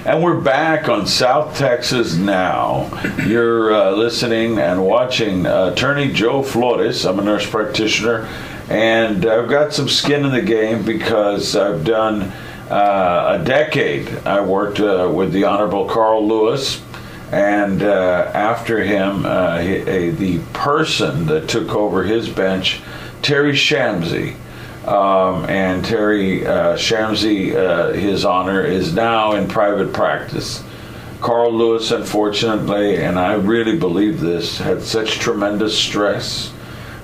And we're back on South Texas Now. You're listening and watching Attorney Joe Flores. I'm a nurse practitioner, and I've got some skin in the game because I've done a decade. I worked with the Honorable Carl Lewis, and after him, the person that took over his bench, Terry Shamsi. And Terry Shamsi, his honor, is now in private practice. Carl Lewis, unfortunately, and I really believe this, had such tremendous stress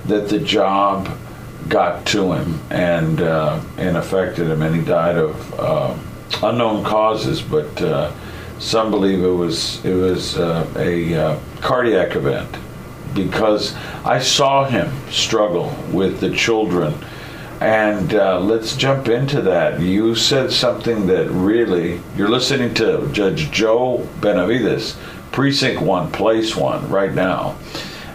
that the job got to him and affected him, and he died of unknown causes, but some believe it was a cardiac event, because I saw him struggle with the children. And let's jump into that. You said something that really, you're listening to Judge Joe Benavides, Precinct 1, Place 1, right now.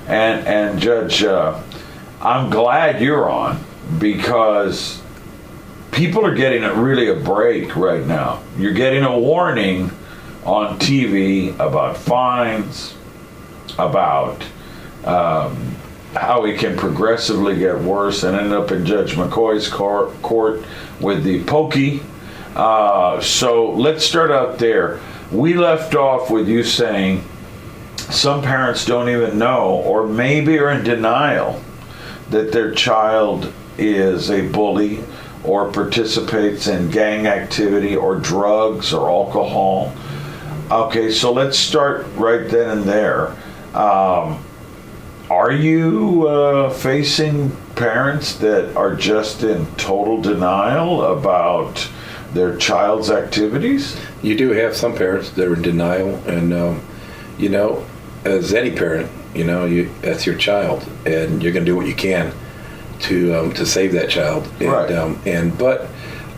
And Judge, I'm glad you're on, because people are getting really a break right now. You're getting a warning on TV about fines, about how it can progressively get worse and end up in Judge McCoy's court with the pokey. So let's start out there. We left off with you saying some parents don't even know, or maybe are in denial, that their child is a bully or participates in gang activity or drugs or alcohol. Okay, so let's start right then and there. Are you facing parents that are just in total denial about their child's activities? You do have some parents that are in denial, and as any parent, that's your child, and you're going to do what you can to save that child. And, right. But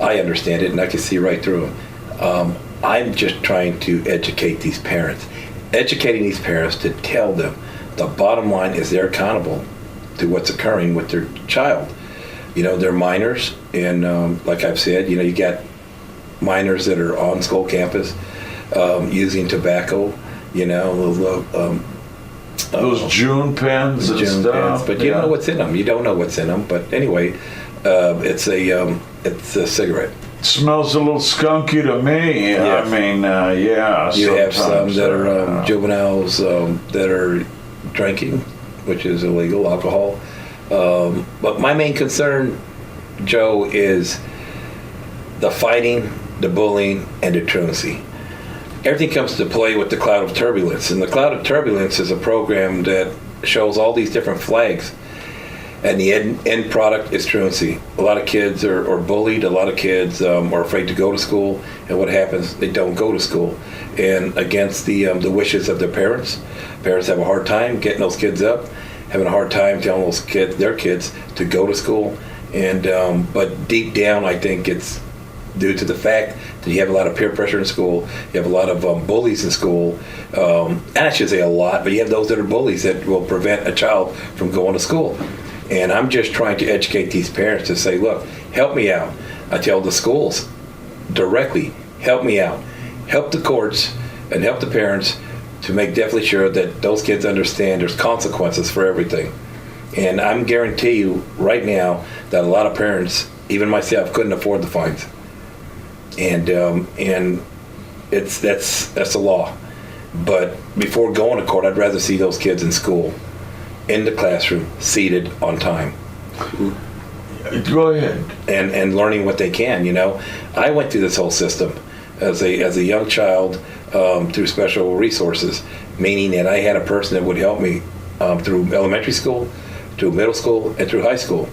I understand it, and I can see right through them. I'm just trying to educate these parents, to tell them the bottom line is they're accountable to what's occurring with their child. They're minors, and like I've said, you got minors that are on school campus using tobacco, those June pens and stuff. But you don't know what's in them. You don't know what's in them. But anyway, it's a cigarette. Smells a little skunky to me. Yes. I mean, yeah. You have some that are juveniles that are drinking, which is illegal, alcohol. But my main concern, Joe, is the fighting, the bullying, and the truancy. Everything comes to play with the Cloud of Turbulence. And the Cloud of Turbulence is a program that shows all these different flags. And the end product is truancy. A lot of kids are bullied. A lot of kids are afraid to go to school. And what happens? They don't go to school. And against the wishes of their parents. Parents have a hard time getting those kids up, having a hard time telling their kids to go to school. And but deep down, I think it's due to the fact that you have a lot of peer pressure in school. You have a lot of bullies in school. And I should say a lot, but you have those that are bullies that will prevent a child from going to school. And I'm just trying to educate these parents to say, look, help me out. I tell the schools directly, help me out. Help the courts and help the parents to make definitely sure that those kids understand there's consequences for everything. And I'm guarantee you right now that a lot of parents, even myself, couldn't afford the fines. And that's a law. But before going to court, I'd rather see those kids in school, in the classroom, seated on time. Go ahead. And learning what they can. I went through this whole system as a young child through special resources, meaning that I had a person that would help me through elementary school, through middle school, and through high school.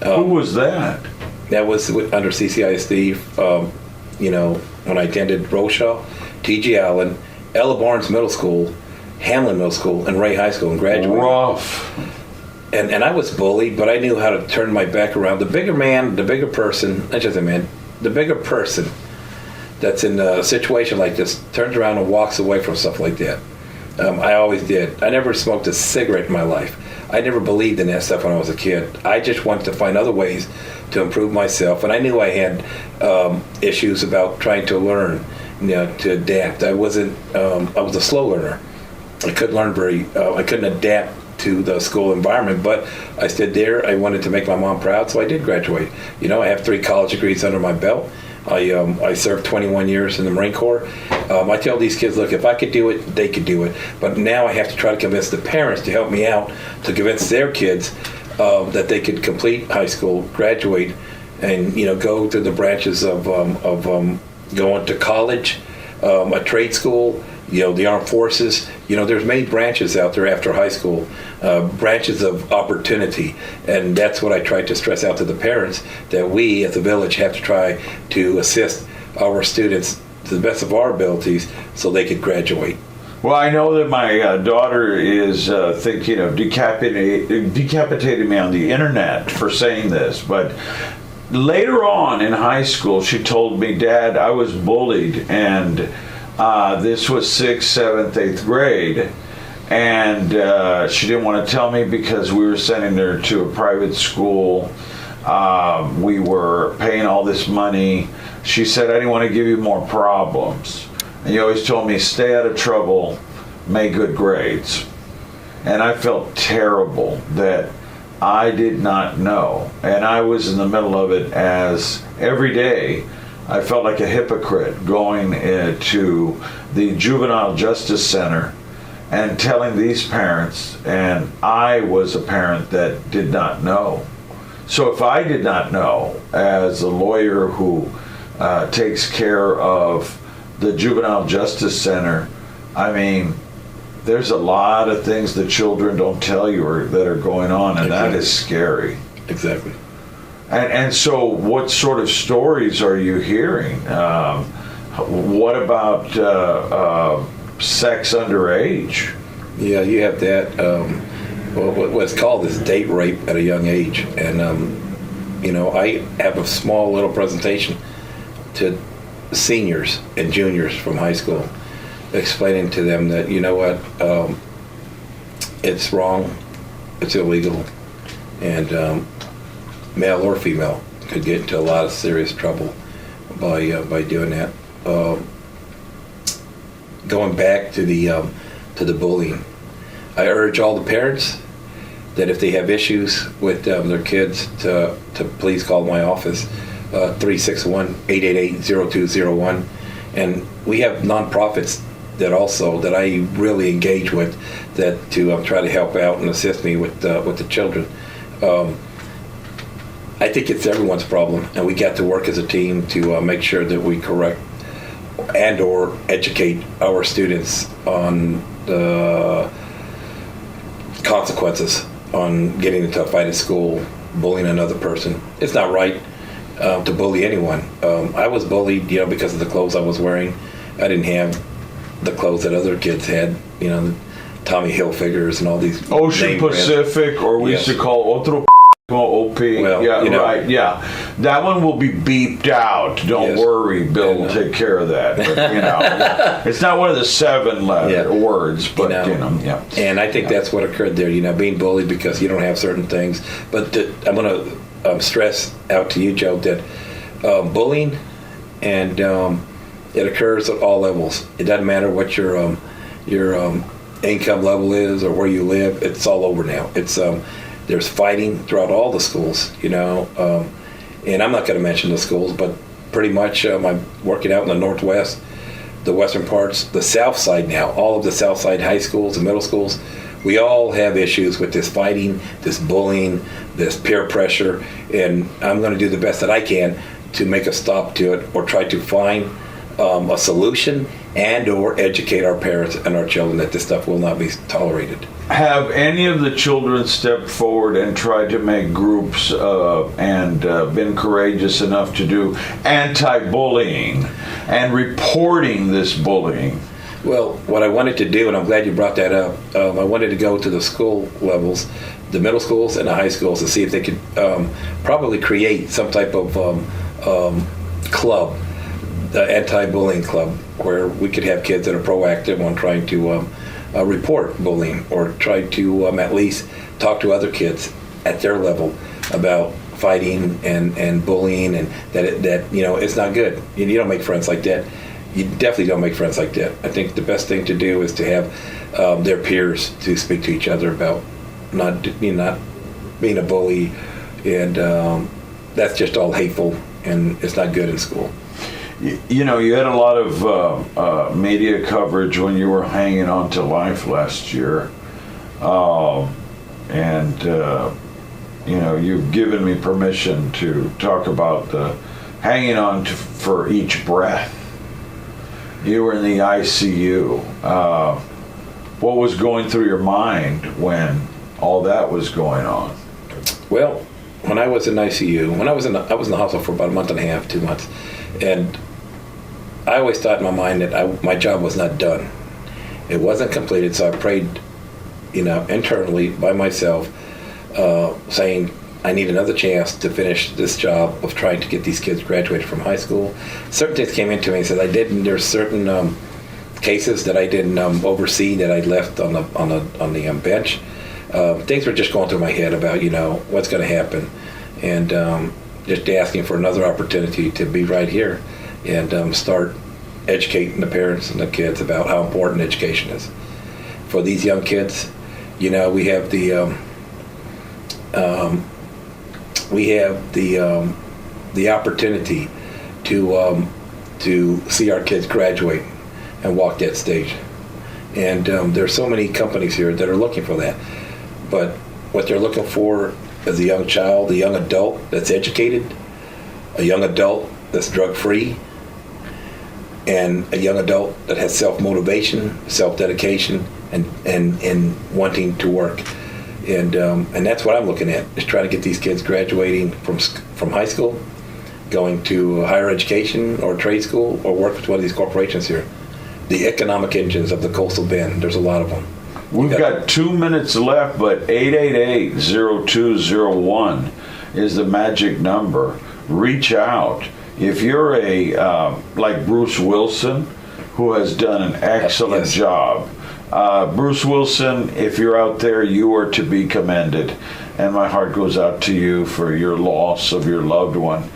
Who was that? That was under CCISD, when I attended Roshaw, T.G. Allen, Ella Barnes Middle School, Hamlin Middle School, and Ray High School, and graduated. Rough. And I was bullied, but I knew how to turn my back around. The bigger man, the bigger person, not just a man, the bigger person that's in a situation like this turns around and walks away from stuff like that. I always did. I never smoked a cigarette in my life. I never believed in that stuff when I was a kid. I just wanted to find other ways to improve myself. And I knew I had issues about trying to learn, to adapt. I wasn't. I was a slow learner. I couldn't learn I couldn't adapt to the school environment, but I stood there. I wanted to make my mom proud, so I did graduate. I have 3 college degrees under my belt. I served 21 years in the Marine Corps. I tell these kids, look, if I could do it, they could do it. But now I have to try to convince the parents to help me out to convince their kids that they could complete high school, graduate, and go through the branches of going to college, a trade school, the armed forces. There's many branches out there after high school, branches of opportunity. And that's what I try to stress out to the parents, that we as a village have to try to assist our students to the best of our abilities so they could graduate. Well, I know that my daughter is thinking of decapitating me on the internet for saying this, but later on in high school, she told me, Dad, I was bullied, and this was 6th, 7th, 8th grade, and she didn't want to tell me because we were sending her to a private school. We were paying all this money. She said, I didn't want to give you more problems. And you always told me, stay out of trouble, make good grades. And I felt terrible that I did not know. And I was in the middle of it, as every day I felt like a hypocrite going to the Juvenile Justice Center and telling these parents, and I was a parent that did not know. So if I did not know, as a lawyer who takes care of the Juvenile Justice Center, I mean, there's a lot of things that children don't tell you that are going on, and that is scary. Exactly. And so what sort of stories are you hearing? What about sex underage? Yeah, you have that. What's called is date rape at a young age. And, I have a small little presentation to seniors and juniors from high school, explaining to them that, it's wrong, it's illegal, and male or female could get into a lot of serious trouble by doing that. Going back to the bullying, I urge all the parents that if they have issues with their kids to please call my office, 361-888-0201. And we have nonprofits that I really engage with, that to try to help out and assist me with the children. I think it's everyone's problem, and we got to work as a team to make sure that we correct and or educate our students on the consequences on getting into a fight at school, bullying another person. It's not right to bully anyone. I was bullied, because of the clothes I was wearing. I didn't have the clothes that other kids had, the Tommy Hilfigers and all these. Ocean Pacific, or we used to call Otro OP. Well, right, yeah. That one will be beeped out. Don't worry, Bill will take care of that. But, it's not one of the 7 words, but, yeah. And I think that's what occurred there, being bullied because you don't have certain things. But I'm going to stress out to you, Joe, that bullying, and it occurs at all levels. It doesn't matter what your income level is or where you live. It's all over now. It's there's fighting throughout all the schools, and I'm not going to mention the schools, but pretty much I'm working out in the Northwest, the western parts, the South Side now, all of the South Side high schools and middle schools. We all have issues with this fighting, this bullying, this peer pressure, and I'm going to do the best that I can to make a stop to it, or try to find a solution and or educate our parents and our children that this stuff will not be tolerated. Have any of the children stepped forward and tried to make groups and been courageous enough to do anti-bullying and reporting this bullying? Well, what I wanted to do, and I'm glad you brought that up, I wanted to go to the school levels, the middle schools and the high schools, to see if they could probably create some type of club, the anti-bullying club, where we could have kids that are proactive on trying to report bullying, or try to at least talk to other kids at their level about fighting and bullying, and that it's not good. You don't make friends like that. you definitely don't make friends like that. I think the best thing to do is to have their peers to speak to each other about not being a bully, and that's just all hateful, and it's not good in school. You know, you had a lot of media coverage when you were hanging on to life last year, and you know, you've given me permission to talk about the hanging on for each breath. You were in the ICU. What was going through your mind when all that was going on? Well, when I was in ICU, I was in the hospital for about a month and a half, 2 months, and I always thought in my mind that my job was not done. It wasn't completed, so I prayed, internally by myself, saying I need another chance to finish this job of trying to get these kids graduated from high school. Certain things came into me and said there's certain cases that I didn't oversee, that I left on the bench. Things were just going through my head about what's going to happen, and just asking for another opportunity to be right here and start educating the parents and the kids about how important education is for these young kids. We have the opportunity to see our kids graduate and walk that stage, and there's so many companies here that are looking for that. But what they're looking for is a young child, a young adult that's educated, a young adult that's drug-free, and a young adult that has self-motivation, self-dedication, and wanting to work. And that's what I'm looking at, is trying to get these kids graduating from high school, going to higher education or trade school, or work with one of these corporations here. The economic engines of the Coastal Bend, there's a lot of them. We've got 2 minutes left, but 888-0201 is the magic number. Reach out. If you're like Bruce Wilson, who has done an excellent job. Bruce Wilson, if you're out there, you are to be commended. And my heart goes out to you for your loss of your loved one.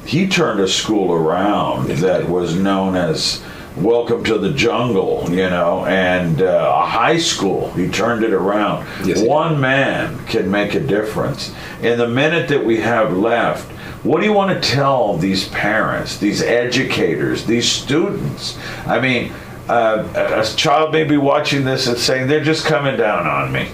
He turned a school around that was known as Welcome to the Jungle, and a high school. He turned it around. Yes, one man can make a difference. In the minute that we have left, what do you want to tell these parents, these educators, these students? I mean, a child may be watching this and saying, they're just coming down on me.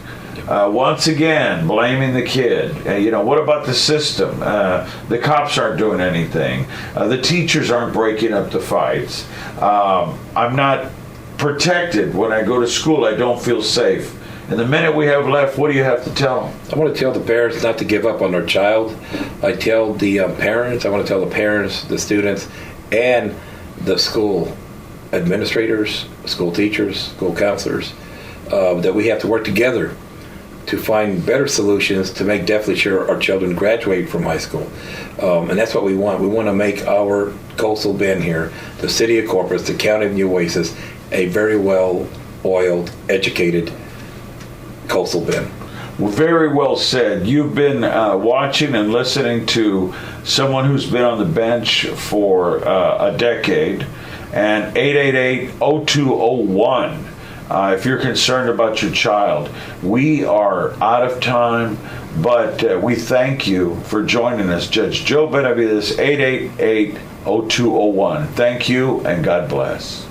Once again, blaming the kid. What about the system? The cops aren't doing anything. The teachers aren't breaking up the fights. I'm not protected when I go to school. I don't feel safe. And the minute we have left, what do you have to tell them? I want to tell the parents not to give up on their child. I tell the parents, I want to tell the parents, the students, and the school administrators, school teachers, school counselors, that we have to work together to find better solutions to make definitely sure our children graduate from high school. And that's what we want. We want to make our Coastal Bend here, the city of Corpus, the county of New Oasis, a very well-oiled, educated Coastal Bend. Very well said. You've been watching and listening to someone who's been on the bench for a decade, and 888-0201. If you're concerned about your child. We are out of time, but we thank you for joining us. Judge Joe Benavides, 888-0201. Thank you, and God bless.